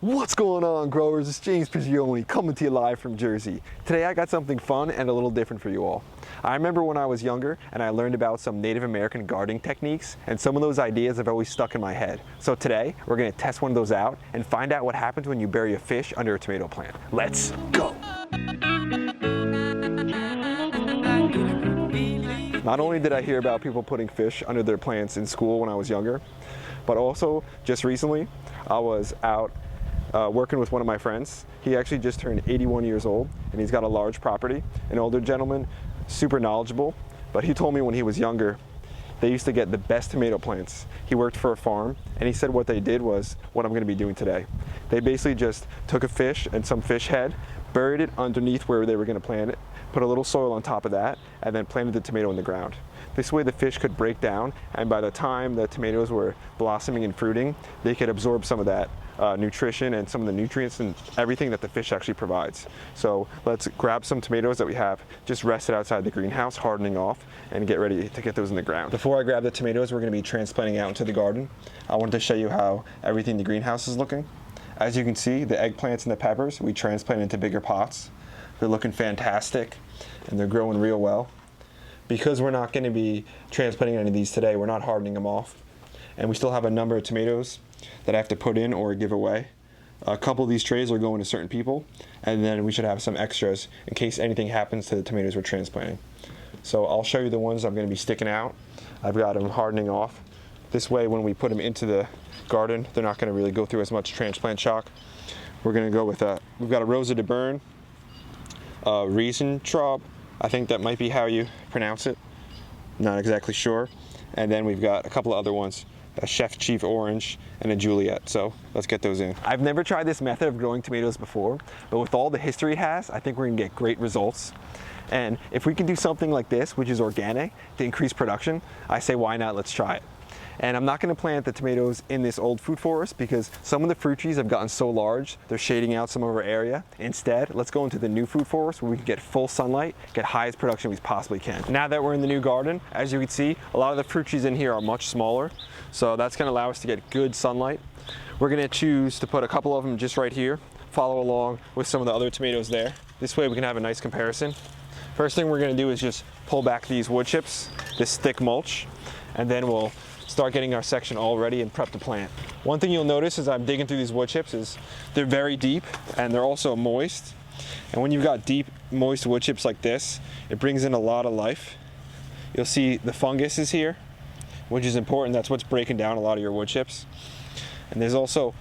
What's going on, growers? It's James Pigioni coming to you live from Jersey. Today I got something fun and a little different for you all. I remember when I was younger and I learned about some Native American gardening techniques, and some of those ideas have always stuck in my head. So today we're going to test one of those out and find out what happens when you bury a fish under a tomato plant. Let's go! Not only did I hear about people putting fish under their plants in school when I was younger, but also just recently I was out working with one of my friends. He actually just turned 81 years old and he's got a large property, an older gentleman, super knowledgeable, but he told me when he was younger they used to get the best tomato plants. He worked for a farm and he said what they did was what I'm going to be doing today. They basically just took a fish and some fish head, buried it underneath where they were going to plant it, put a little soil on top of that, and then planted the tomato in the ground. This way the fish could break down, and by the time the tomatoes were blossoming and fruiting, they could absorb some of that nutrition and some of the nutrients and everything that the fish actually provides. So let's grab some tomatoes that we have just rested outside the greenhouse, hardening off, and get ready to get those in the ground. Before I grab the tomatoes we're going to be transplanting out into the garden, I wanted to show you how everything in the greenhouse is looking. As you can see, the eggplants and the peppers we transplanted into bigger pots. They're looking fantastic and they're growing real well. Because we're not going to be transplanting any of these today, we're not hardening them off. And we still have a number of tomatoes that I have to put in or give away. A couple of these trays are going to certain people, and then we should have some extras in case anything happens to the tomatoes we're transplanting. So I'll show you the ones I'm going to be sticking out. I've got them hardening off. This way when we put them into the garden, they're not going to really go through as much transplant shock. We're going to go with we've got a Rosa de Bern, Riesentraub, I think that might be how you pronounce it, not exactly sure. And then we've got a couple of other ones, a Chef Chief Orange and a Juliet, so let's get those in. I've never tried this method of growing tomatoes before, but with all the history it has, I think we're gonna get great results. And if we can do something like this, which is organic, to increase production, I say why not, let's try it. And I'm not going to plant the tomatoes in this old fruit forest because some of the fruit trees have gotten so large, they're shading out some of our area. Instead, let's go into the new fruit forest where we can get full sunlight, get highest production we possibly can. Now that we're in the new garden, as you can see, a lot of the fruit trees in here are much smaller, so that's going to allow us to get good sunlight. We're going to choose to put a couple of them just right here, follow along with some of the other tomatoes there. This way we can have a nice comparison. First thing we're going to do is just pull back these wood chips, this thick mulch, and then we'll start getting our section all ready and prep to plant. One thing you'll notice as I'm digging through these wood chips is they're very deep and they're also moist. And when you've got deep, moist wood chips like this, it brings in a lot of life. You'll see the fungus is here, which is important. That's what's breaking down a lot of your wood chips. And there's also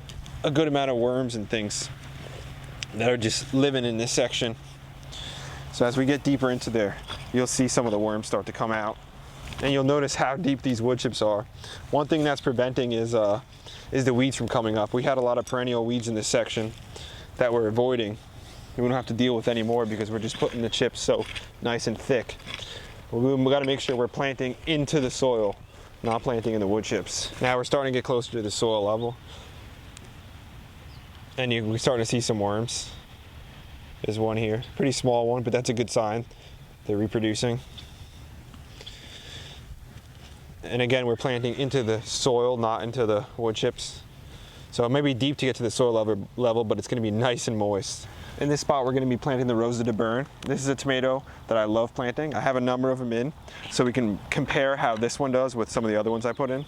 a good amount of worms and things that are just living in this section. So as we get deeper into there, you'll see some of the worms start to come out. And you'll notice how deep these wood chips are. One thing that's preventing is the weeds from coming up. We had a lot of perennial weeds in this section that we're avoiding. We don't have to deal with anymore because we're just putting the chips so nice and thick. We got to make sure we're planting into the soil, not planting in the wood chips. Now we're starting to get closer to the soil level. And we're starting to see some worms. There's one here, pretty small one, but that's a good sign. They're reproducing. And again, we're planting into the soil, not into the wood chips. So it may be deep to get to the soil level, but it's going to be nice and moist. In this spot, we're going to be planting the Rosa de Bern. This is a tomato that I love planting. I have a number of them in, so we can compare how this one does with some of the other ones I put in.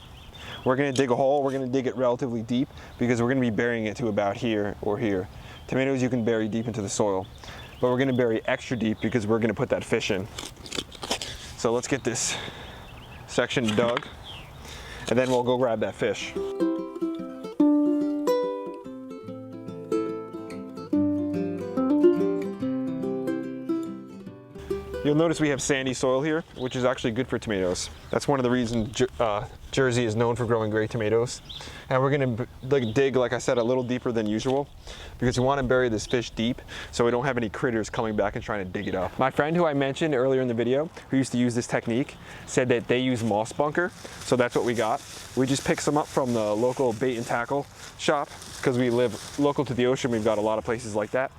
We're going to dig a hole. We're going to dig it relatively deep because we're going to be burying it to about here or here. Tomatoes you can bury deep into the soil, but we're going to bury extra deep because we're going to put that fish in. So let's get this section dug, and then we'll go grab that fish. You'll notice we have sandy soil here, which is actually good for tomatoes. That's one of the reasons Jersey is known for growing great tomatoes. And we're gonna dig, like I said, a little deeper than usual because we want to bury this fish deep so we don't have any critters coming back and trying to dig it up. My friend who I mentioned earlier in the video, who used to use this technique, said that they use moss bunker, so that's what we got. We just picked some up from the local bait and tackle shop because we live local to the ocean. We've got a lot of places like that.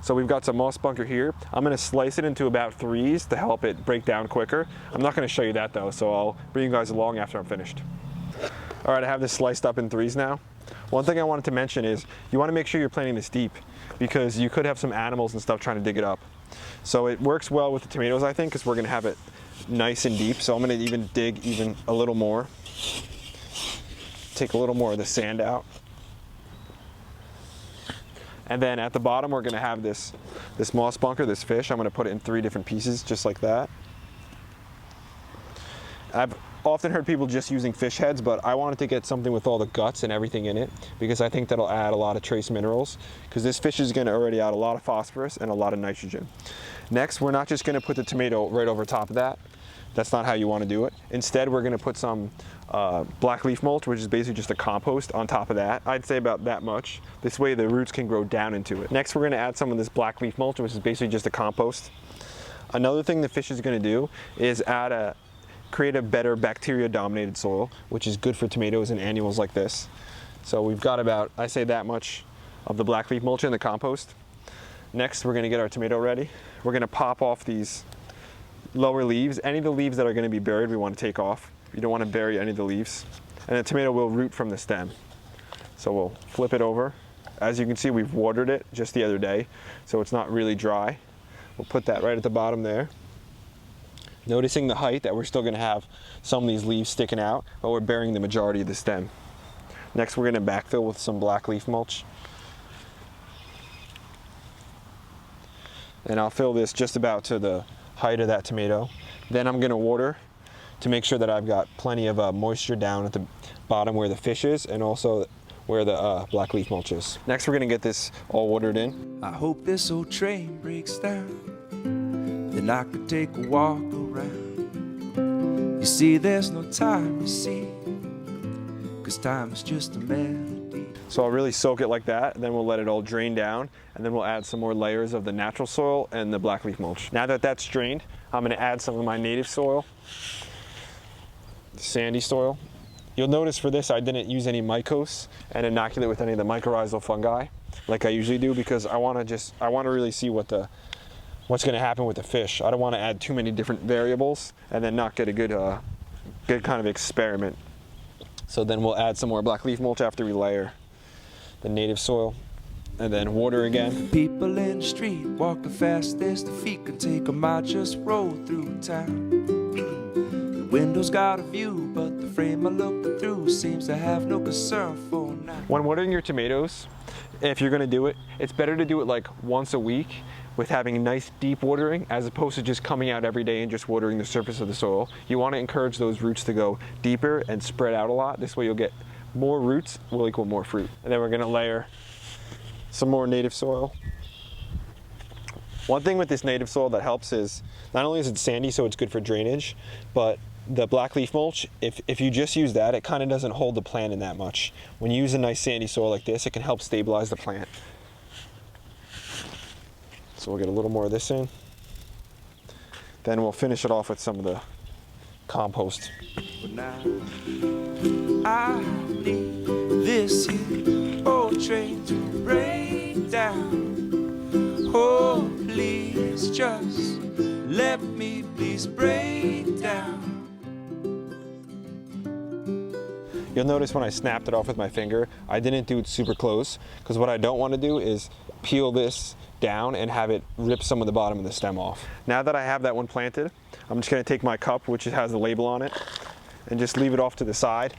So we've got some moss bunker here. I'm gonna slice it into about 3s to help it break down quicker. I'm not gonna show you that though, so I'll bring you guys along after I'm finished. All right, I have this sliced up in 3s now. One thing I wanted to mention is you want to make sure you're planting this deep because you could have some animals and stuff trying to dig it up. So it works well with the tomatoes, I think, because we're going to have it nice and deep. So I'm going to even dig even a little more. Take a little more of the sand out. And then at the bottom, we're going to have this moss bunker, this fish. I'm going to put it in 3 different pieces, just like that. I've often heard people just using fish heads, but I wanted to get something with all the guts and everything in it because I think that'll add a lot of trace minerals because this fish is going to already add a lot of phosphorus and a lot of nitrogen. Next, we're not just going to put the tomato right over top of that. That's not how you want to do it. Instead, we're going to put some black leaf mulch, which is basically just a compost on top of that. I'd say about that much. This way the roots can grow down into it. Next, we're going to add some of this black leaf mulch, which is basically just a compost. Another thing the fish is going to do is create a better bacteria-dominated soil, which is good for tomatoes and annuals like this. So we've got about, I say, that much of the black leaf mulch in the compost. Next, we're going to get our tomato ready. We're going to pop off these lower leaves. Any of the leaves that are going to be buried, we want to take off. You don't want to bury any of the leaves. And the tomato will root from the stem. So we'll flip it over. As you can see, we've watered it just the other day, so it's not really dry. We'll put that right at the bottom there. Noticing the height that we're still going to have some of these leaves sticking out, but we're burying the majority of the stem. Next, we're going to backfill with some black leaf mulch. And I'll fill this just about to the height of that tomato. Then I'm going to water to make sure that I've got plenty of moisture down at the bottom where the fish is and also where the black leaf mulch is. Next, we're going to get this all watered in. I hope this old train breaks down, then I could take a walk around. You see, there's no time to see, 'cause time is just a melody. So I'll really soak it like that, and then we'll let it all drain down, and then we'll add some more layers of the natural soil and the black leaf mulch. Now that that's drained, I'm going to add some of my native soil, sandy soil. You'll notice for this I didn't use any mycose and inoculate with any of the mycorrhizal fungi like I usually do because I want to really see what's going to happen with the fish. I don't want to add too many different variables and then not get a good kind of experiment. So then we'll add some more black leaf mulch after we layer the native soil and then water again. People in the street walking fast as the feet can take them. I just roll through town. The window's got a view, but the frame I'm looking through seems to have no concern for now. When watering your tomatoes, if you're going to do it, it's better to do it like once a week with having nice deep watering as opposed to just coming out every day and just watering the surface of the soil. You want to encourage those roots to go deeper and spread out a lot. This way you'll get more roots will equal more fruit. And then we're going to layer some more native soil. One thing with this native soil that helps is not only is it sandy, so it's good for drainage, but the black leaf mulch, if you just use that, it kind of doesn't hold the plant in that much. When you use a nice sandy soil like this, it can help stabilize the plant. So we'll get a little more of this in. Then we'll finish it off with some of the compost. But now I need this here old train to break down. Oh, please just let me please break down. You'll notice when I snapped it off with my finger, I didn't do it super close because what I don't want to do is peel this down and have it rip some of the bottom of the stem off. Now that I have that one planted, I'm just going to take my cup, which has the label on it, and just leave it off to the side.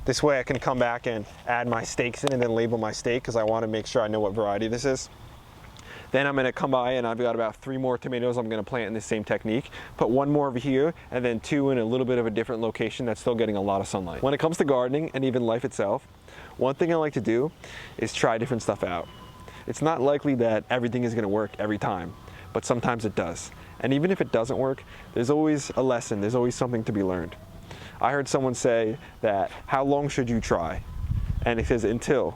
This way I can come back and add my stakes in and then label my stake because I want to make sure I know what variety this is. Then I'm going to come by and I've got about 3 more tomatoes I'm going to plant in the same technique. Put 1 more over here and then 2 in a little bit of a different location that's still getting a lot of sunlight. When it comes to gardening and even life itself, one thing I like to do is try different stuff out. It's not likely that everything is going to work every time, but sometimes it does. And even if it doesn't work, there's always a lesson, there's always something to be learned. I heard someone say that, how long should you try? And it says until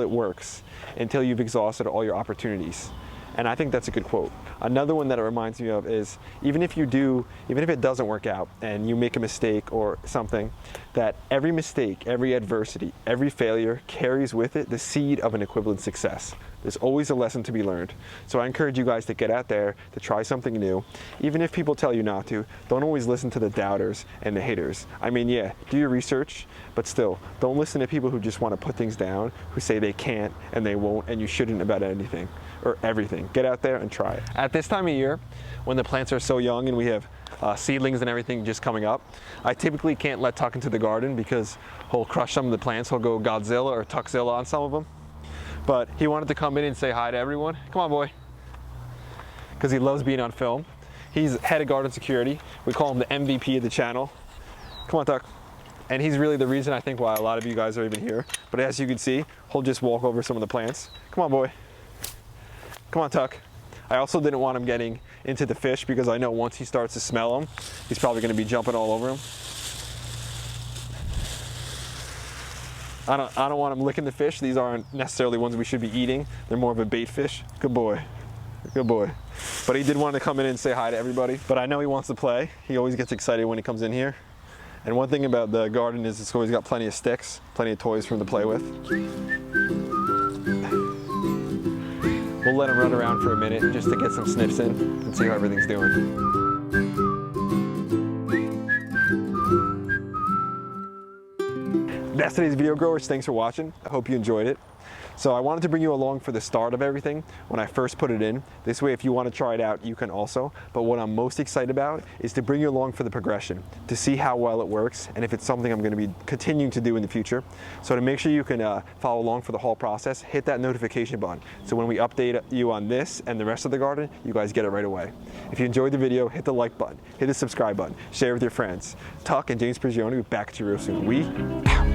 it works, until you've exhausted all your opportunities. And I think that's a good quote. Another one that it reminds me of is, even if it doesn't work out and you make a mistake or something, that every mistake, every adversity, every failure carries with it the seed of an equivalent success. There's always a lesson to be learned. So I encourage you guys to get out there, to try something new. Even if people tell you not to, don't always listen to the doubters and the haters. I mean, yeah, do your research, but still, don't listen to people who just want to put things down, who say they can't and they won't and you shouldn't about anything or everything. Get out there and try it. At this time of year, when the plants are so young and we have seedlings and everything just coming up, I typically can't let Tuck into the garden because he'll crush some of the plants. He'll go Godzilla or Tuckzilla on some of them. But he wanted to come in and say hi to everyone. Come on, boy. Because he loves being on film. He's head of garden security. We call him the MVP of the channel. Come on, Tuck. And he's really the reason I think why a lot of you guys are even here. But as you can see, he'll just walk over some of the plants. Come on, boy. Come on, Tuck. I also didn't want him getting into the fish because I know once he starts to smell them, he's probably going to be jumping all over them. I don't want him licking the fish. These aren't necessarily ones we should be eating. They're more of a bait fish. Good boy. Good boy. But he did want to come in and say hi to everybody. But I know he wants to play. He always gets excited when he comes in here. And one thing about the garden is it's always got plenty of sticks, plenty of toys for him to play with. We'll let him run around for a minute just to get some sniffs in and see how everything's doing. That's today's video, growers. Thanks for watching. I hope you enjoyed it. So I wanted to bring you along for the start of everything when I first put it in. This way, if you want to try it out, you can also. But what I'm most excited about is to bring you along for the progression, to see how well it works and if it's something I'm going to be continuing to do in the future. So to make sure you can follow along for the whole process, hit that notification button. So when we update you on this and the rest of the garden, you guys get it right away. If you enjoyed the video, hit the like button, hit the subscribe button, share with your friends. Tuck and James Prigioni, back at you real soon. We out.